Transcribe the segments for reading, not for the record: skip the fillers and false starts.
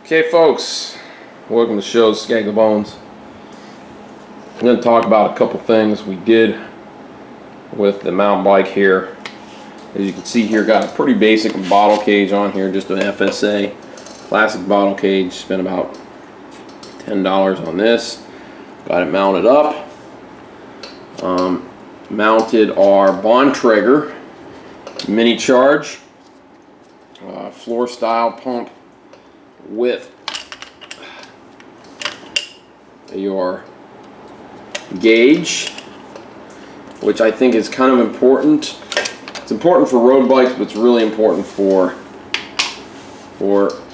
Okay, folks, welcome to the show, Skag the Bones. I'm going to talk about a couple things we did with the mountain bike here. As you can see here, got a pretty basic bottle cage on here, just an FSA classic bottle cage. Spent about $10 on this. Got it mounted up. Mounted our Bontrager mini charge floor style pump with your gauge, which I think is kind of important. It's important for road bikes, but it's really important for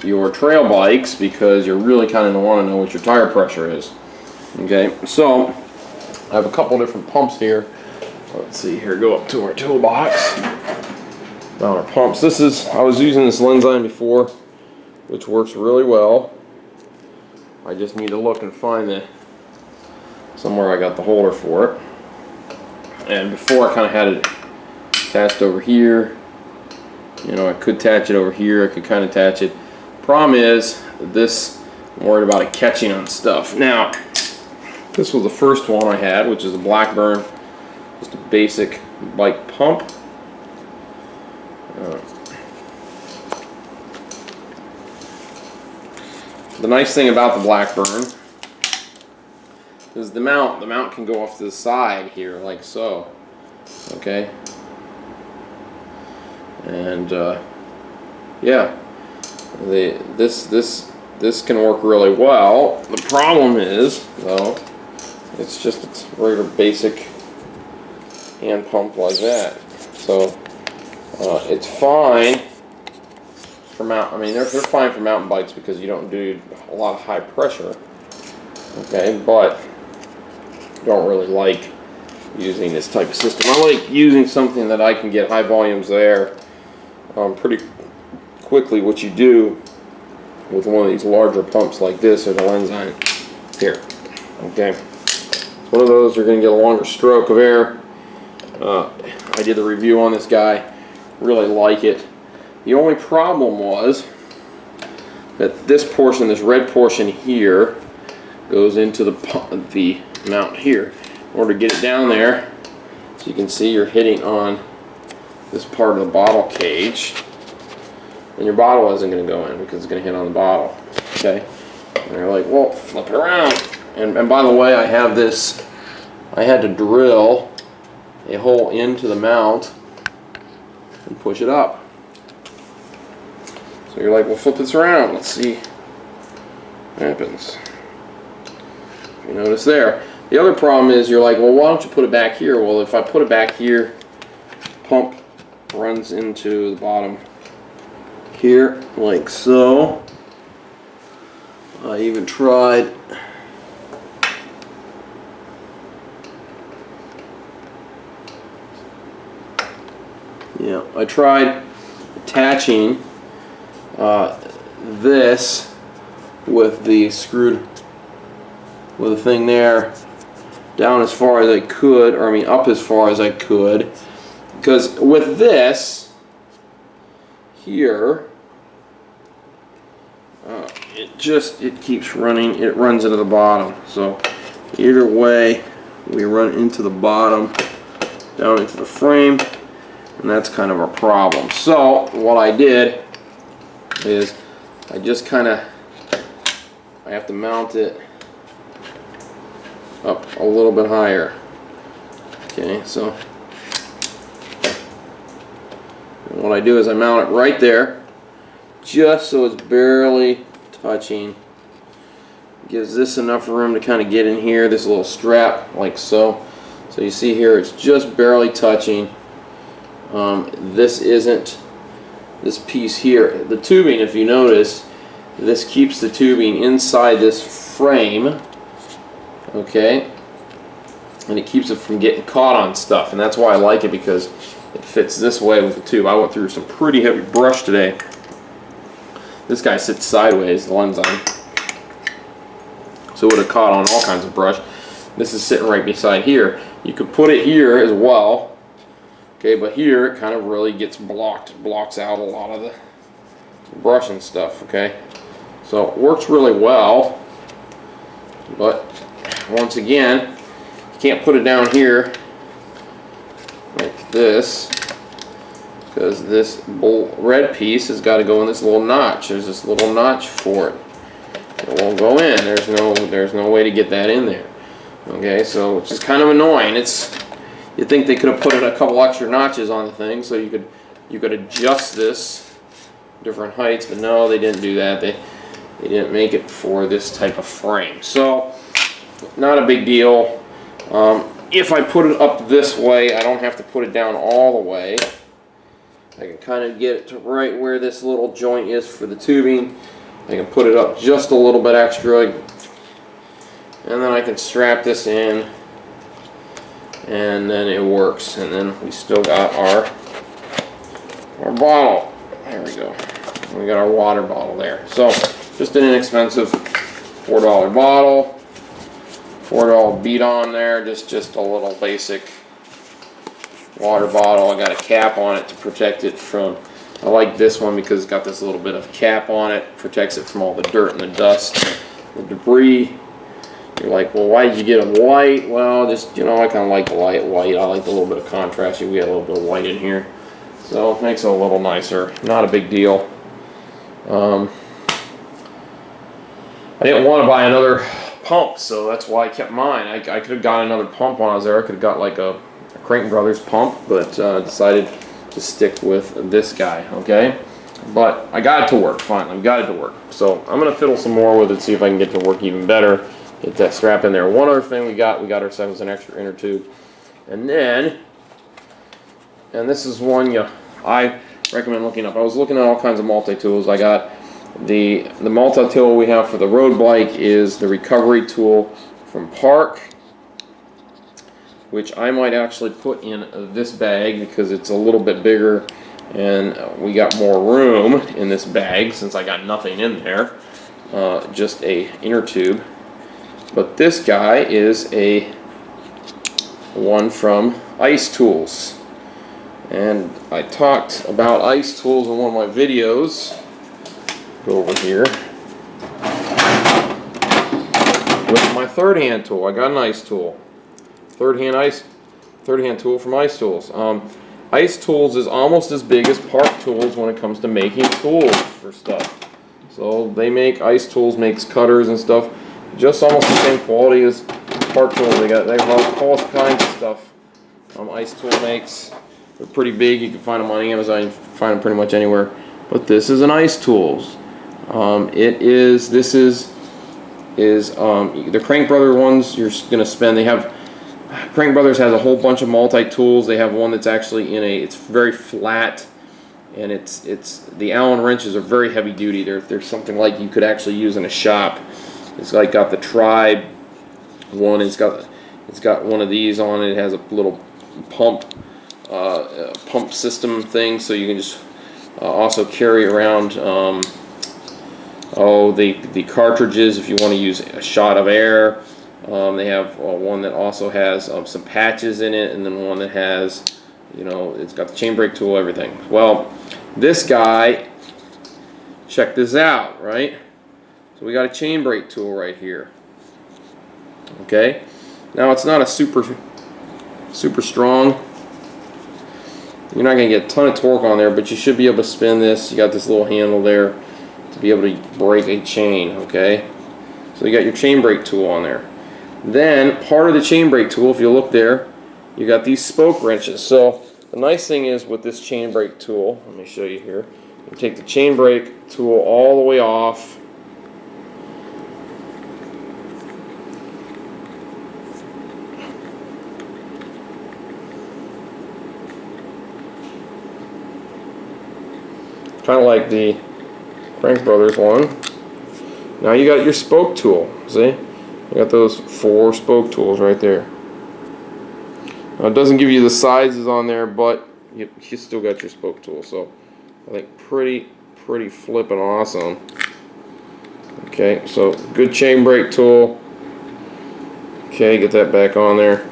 your trail bikes because you really kind of want to know what your tire pressure is. Okay, so I have a couple different pumps here. Let's see here, go up to our toolbox. Mount our pumps. I was using this Lenzine before, which works really well. I just need to look and find somewhere I got the holder for it. And before I kind of had it attached over here. You know, I could attach it over here. I could kind of attach it. Problem is, I'm worried about it catching on stuff. Now, this was the first one I had, which is a Blackburn, just a basic bike pump. The nice thing about the Blackburn is the mount can go off to the side here like so. Okay, and yeah, this can work really well. The problem is though, it's regular basic hand pump like that. So it's fine for they're fine for mountain bikes because you don't do a lot of high pressure. Okay, but don't really like using this type of system. I like using something that I can get high volumes there pretty quickly. What you do with one of these larger pumps like this or the Lenzine here. Okay, one of those you're going to get a longer stroke of air. I did the review on this guy. Really like it. The only problem was that this portion, this red portion here, goes into the mount here. In order to get it down there, so you can see you're hitting on this part of the bottle cage, and your bottle isn't going to go in because it's going to hit on the bottle. Okay, and you're like, well, flip it around. And by the way, I had to drill a hole into the mount and push it up. So you're like, well, flip this around. Let's see what happens. You notice there. The other problem is you're like, well, why don't you put it back here? Well, if I put it back here, pump runs into the bottom here, like so. I even tried attaching this with the thing there down as far as I could, or up as far as I could, because with this here it keeps running. It runs into the bottom. So either way, we run into the bottom, down into the frame, and that's kind of a problem. So what I did is I have to mount it up a little bit higher. Okay, so what I do is I mount it right there, just so it's barely touching. Gives this enough room to kind of get in here, this little strap, like so. So you see here, it's just barely touching. This piece here, the tubing, if you notice, this keeps the tubing inside this frame, okay, and it keeps it from getting caught on stuff, and that's why I like it, because it fits this way with the tube. I went through some pretty heavy brush today. This guy sits sideways, the Lenzine, so it would have caught on all kinds of brush. This is sitting right beside here. You could put it here as well. Okay, but here it kind of really gets blocks out a lot of the brush and stuff, okay? So it works really well, but once again, you can't put it down here like this, because this red piece has got to go in this little notch. There's this little notch for it. It won't go in. There's no way to get that in there. Okay, so which is kind of annoying. You'd think they could have put in a couple extra notches on the thing so you could adjust this different heights, but no, they didn't do that. They didn't make it for this type of frame. So not a big deal. If I put it up this way, I don't have to put it down all the way. I can kind of get it to right where this little joint is for the tubing. I can put it up just a little bit extra, and then I can strap this in, and then it works. And then we still got our bottle. There we go. We got our water bottle there. So just an inexpensive $4 bottle. $4 bead on there, just a little basic water bottle. I got a cap on it to protect it from, I like this one because it's got this little bit of cap on it, protects it from all the dirt and the dust, the debris. You're like, well, why did you get them white? Well, just, you know, I kind of like the light white. I like the little bit of contrast. We got a little bit of white in here, so it makes it a little nicer. Not a big deal. I didn't want to buy another pump, so that's why I kept mine. I could have got another pump when I was there. I could have got like a Crank Brothers pump, but decided to stick with this guy, okay? But I got it to work, finally, got it to work. So I'm gonna fiddle some more with it, see if I can get it to work even better. Get that strap in there. One other thing we got ourselves an extra inner tube. And then, and this is one I recommend looking up. I was looking at all kinds of multi-tools. I got the multi-tool we have for the road bike is the recovery tool from Park, which I might actually put in this bag because it's a little bit bigger and we got more room in this bag since I got nothing in there, just a inner tube. But this guy is a one from Ice Tools, and I talked about Ice Tools in one of my videos. Go over here with my third hand tool. I got an Ice tool, third hand tool from Ice Tools. Ice Tools is almost as big as Park Tools when it comes to making tools for stuff. So they make, Ice Tools makes cutters and stuff, just almost the same quality as Park Tools. They have all kinds of stuff. Ice Tool makes. They're pretty big. You can find them on Amazon. You can find them pretty much anywhere. But this is an Ice Tools. This is the Crank Brothers ones you're gonna spend. They have, Crank Brothers has a whole bunch of multi-tools. They have one that's actually it's very flat, and it's the Allen wrenches are very heavy duty. They're something like you could actually use in a shop. It's like got the Tribe one. It's got one of these on it. It has a little pump system thing, so you can just also carry around the cartridges if you want to use a shot of air. They have one that also has some patches in it, and then one that has, it's got the chain brake tool, everything. Well, this guy, check this out, right? So we got a chain brake tool right here. Okay, now it's not a super strong. You're not going to get a ton of torque on there, but you should be able to spin this. You got this little handle there to be able to break a chain, okay? So you got your chain brake tool on there. Then part of the chain brake tool, if you look there, you got these spoke wrenches. So the nice thing is with this chain brake tool, let me show you here. You take the chain brake tool all the way off. Kind of like the Crank Brothers one. Now you got your spoke tool. See? You got those 4 spoke tools right there. Now it doesn't give you the sizes on there, but you still got your spoke tool. So I think pretty flippin' awesome. Okay, so good chain brake tool. Okay, get that back on there.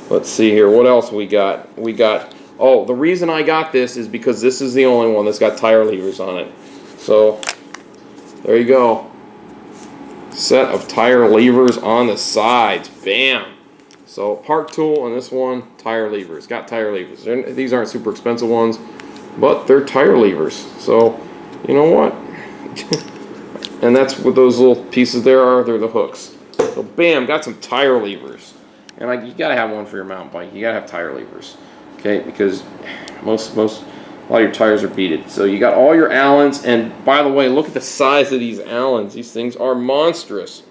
Let's see here. What else we got? We got. Oh, the reason I got this is because this is the only one that's got tire levers on it. So there you go. Set of tire levers on the sides. Bam. So park tool and this one, tire levers. Got tire levers. These aren't super expensive ones, but they're tire levers. So you know what? And that's what those little pieces there are. They're the hooks. So bam, got some tire levers. And you gotta have one for your mountain bike. You gotta have tire levers, okay? Because a lot of your tires are beaded. So you got all your Allens, and by the way, look at the size of these Allens. These things are monstrous.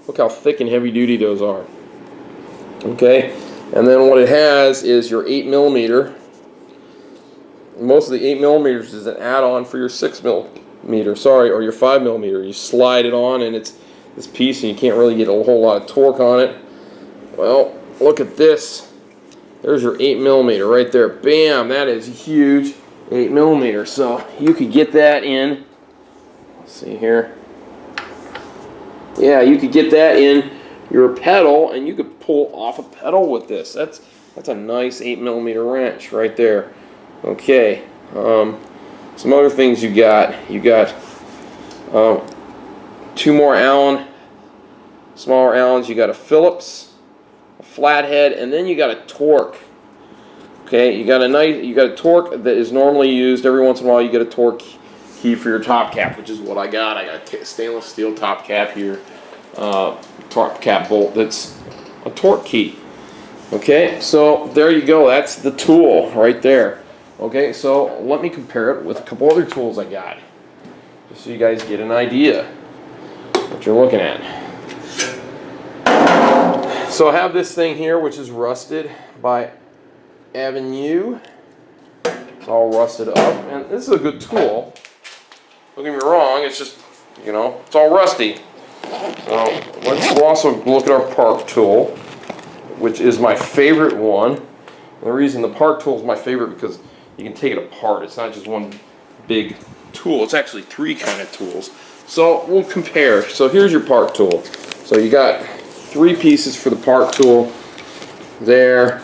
Look how thick and heavy duty those are. Okay, and then what it has is your 8mm. Most of the 8mm is an add-on for your 6mm, sorry, or your 5mm. You slide it on, and it's this piece, and you can't really get a whole lot of torque on it. Well, look at this. There's your 8mm right there. Bam, that is huge. 8mm. So you could get that in. Let's see here. Yeah, you could get that in your pedal, and you could pull off a pedal with this. That's a nice 8mm wrench right there. Okay. Some other things you got. You got 2 more Allen, smaller Allens. You got a Phillips, a flathead, and then you got a Torque. Okay, you got a Torque that is normally used every once in a while. You get a Torque key for your top cap, which is what I got. I got a stainless steel top cap here, top cap bolt. That's a Torque key. Okay, so there you go. That's the tool right there. Okay, so let me compare it with a couple other tools I got, just so you guys get an idea what you're looking at. So I have this thing here, which is rusted by Avenue. It's all rusted up, and this is a good tool. Don't get me wrong, it's just, you know, it's all rusty. So we'll also look at our Park tool, which is my favorite one. And the reason the Park tool is my favorite because you can take it apart. It's not just one big tool. It's actually 3 kind of tools. So we'll compare. So here's your Park tool. So you got 3 pieces for the Park tool there.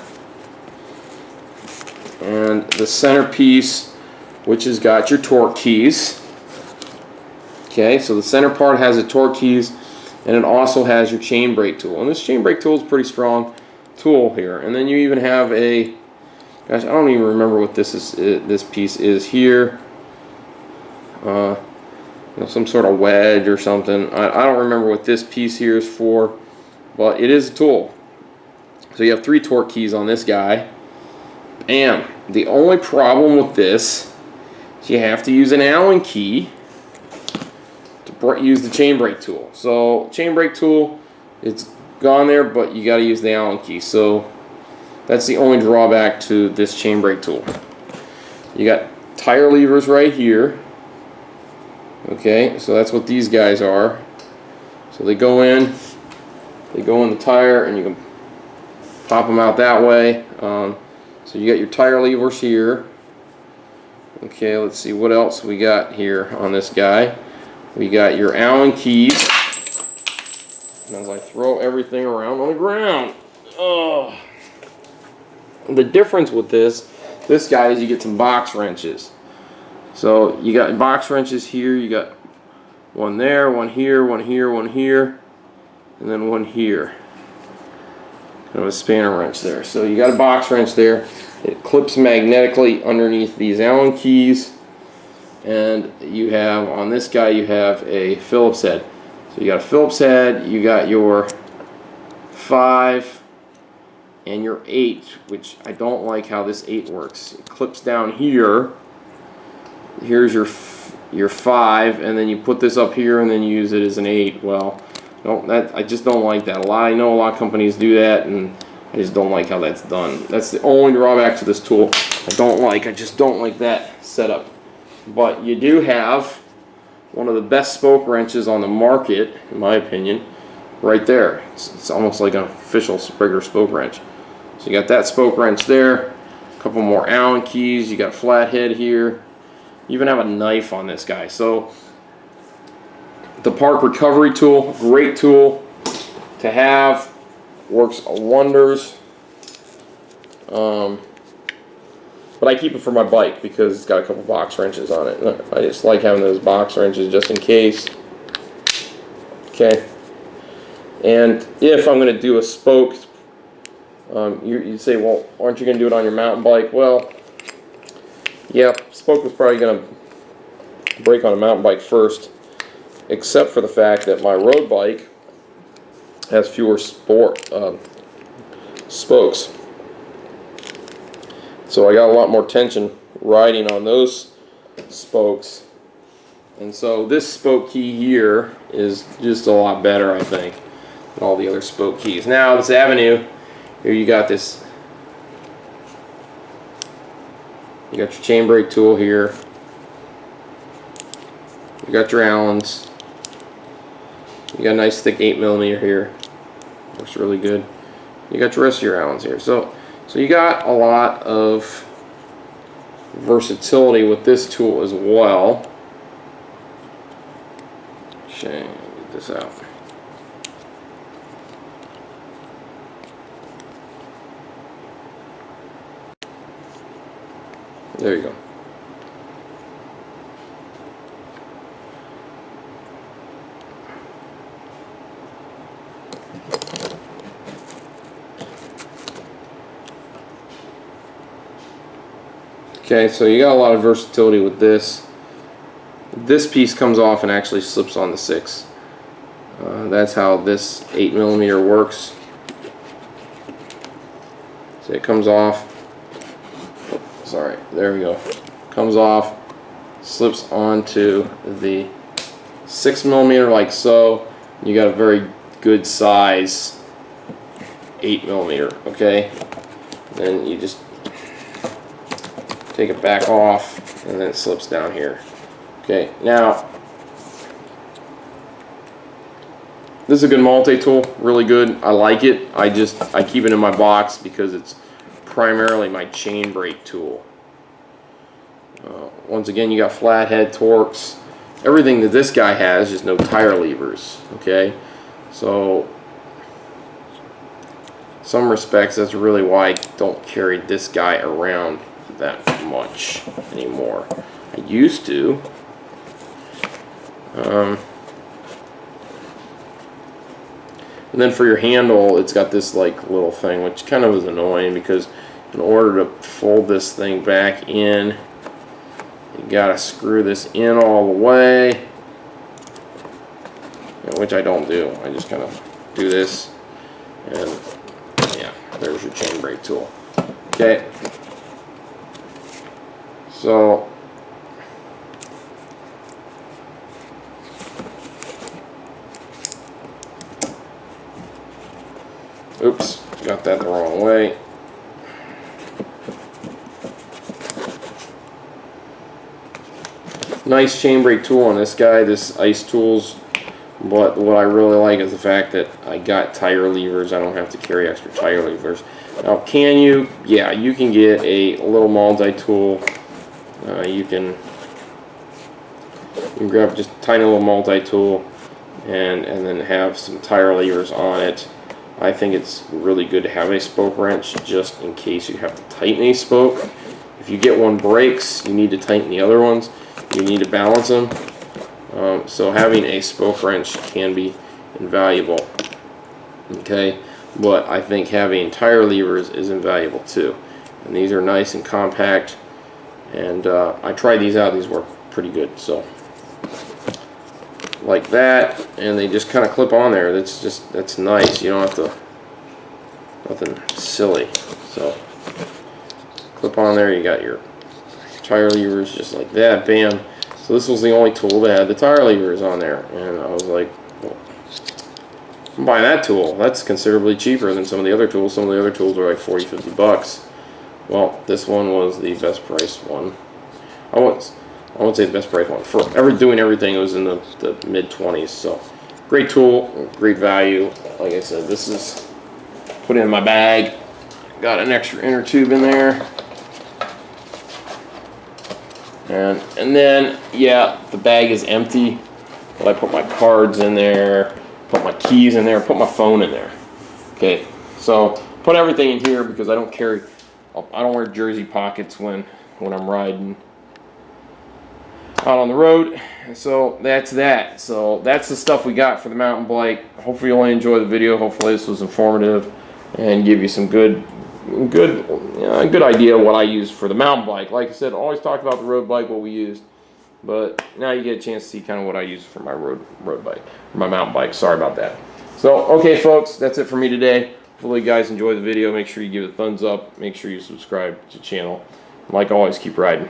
And the center piece, which has got your torque keys. Okay, so the center part has the torque keys, and it also has your chain brake tool. And this chain brake tool is a pretty strong tool here. And then you even have a, gosh, I don't even remember what this is. This piece is here. You know, some sort of wedge or something. I don't remember what this piece here is for, but it is a tool. So you have 3 torque keys on this guy. Bam. The only problem with this is you have to use an Allen key to use the chain brake tool. So chain brake tool, it's gone there, but you got to use the Allen key. So that's the only drawback to this chain brake tool. You got tire levers right here. Okay, so that's what these guys are. So they go in the tire, and you can pop them out that way. So you got your tire levers here. Okay, let's see what else we got here on this guy. We got your Allen keys. And as I throw everything around on the ground. Oh. The difference with this guy is you get some box wrenches. So you got box wrenches here. You got one there, one here, one here, one here, and then one here. Kind of a spanner wrench there. So you got a box wrench there. It clips magnetically underneath these Allen keys. And you have, on this guy, you have a Phillips head. So you got a Phillips head, you got your 5 and your 8, which I don't like how this 8 works. It clips down here. Here's your 5, and then you put this up here, and then you use it as an 8. Well, I just don't like that. I know a lot of companies do that, and I just don't like how that's done. That's the only drawback to this tool. I just don't like that setup. But you do have one of the best spoke wrenches on the market, in my opinion, right there. It's almost like an official Sprigger spoke wrench. So you got that spoke wrench there, a couple more Allen keys, you got a flathead here. You even have a knife on this guy. So the Park recovery tool, great tool to have, works wonders. But but I keep it for my bike because it's got a couple box wrenches on it. I just like having those box wrenches just in case. Okay. And if I'm going to do a spoke, you'd say, well, aren't you going to do it on your mountain bike? Well, yeah, spoke was probably going to break on a mountain bike first, except for the fact that my road bike has fewer spokes. So I got a lot more tension riding on those spokes. And so this spoke key here is just a lot better, I think, than all the other spoke keys. Now this Avenue, here you got this, you got your chain brake tool here, you got your Allens, you got a nice thick 8mm here, looks really good. You got your rest of your Allens here. So you got a lot of versatility with this tool as well. Shame, get this out. There you go. Okay, so you got a lot of versatility with this. This piece comes off and actually slips on the 6. That's how this 8mm works. So it comes off. Oh, sorry, there we go. Comes off, slips onto the 6mm like so. You got a very good size 8mm. Okay, then you just take it back off, and then it slips down here. Okay, now this is a good multi-tool, really good. I like it. I keep it in my box because it's primarily my chain brake tool. Once again, you got flathead Torx. Everything that this guy has, just no tire levers. Okay, so some respects, that's really why I don't carry this guy around that much anymore. I used to. And then for your handle, it's got this like little thing, which kind of is annoying because in order to fold this thing back in, you gotta screw this in all the way, which I don't do. I just kind of do this, and yeah, there's your chain brake tool. Okay. So oops, got that the wrong way. Nice chain brake tool on this guy, this Ice Tools, but what I really like is the fact that I got tire levers. I don't have to carry extra tire levers. Now, can you? Yeah, you can get a little multi-tool. You can grab just a tiny little multi-tool and then have some tire levers on it. I think it's really good to have a spoke wrench just in case you have to tighten a spoke. If you get one breaks, you need to tighten the other ones. You need to balance them. So having a spoke wrench can be invaluable. Okay, but I think having tire levers is invaluable too. And these are nice and compact. And I tried these out. These work pretty good. So like that, and they just kind of clip on there. That's nice. You don't have to, nothing silly. So clip on there. You got your tire levers just like that. Bam. So this was the only tool that had the tire levers on there, and I was like, well, I'm buying that tool. That's considerably cheaper than some of the other tools. Some of the other tools are like 40, 50 bucks. Well, this one was the best priced one. I wouldn't say the best priced one. For doing everything, it was in the mid-20s. So, great tool, great value. Like I said, this is put in my bag. Got an extra inner tube in there. And then, yeah, the bag is empty. But I put my cards in there, put my keys in there, put my phone in there. Okay, so put everything in here because I don't carry I don't wear jersey pockets when I'm riding out on the road. So that's that. So that's the stuff we got for the mountain bike. Hopefully you'll enjoy the video. Hopefully this was informative and give you some good idea of what I use for the mountain bike. Like I said, always talk about the road bike, what we used, but now you get a chance to see kind of what I use for my road bike, or my mountain bike. Sorry about that. So okay folks, that's it for me today. Hopefully you guys enjoy the video. Make sure you give it a thumbs up. Make sure you subscribe to the channel. Like always, keep riding.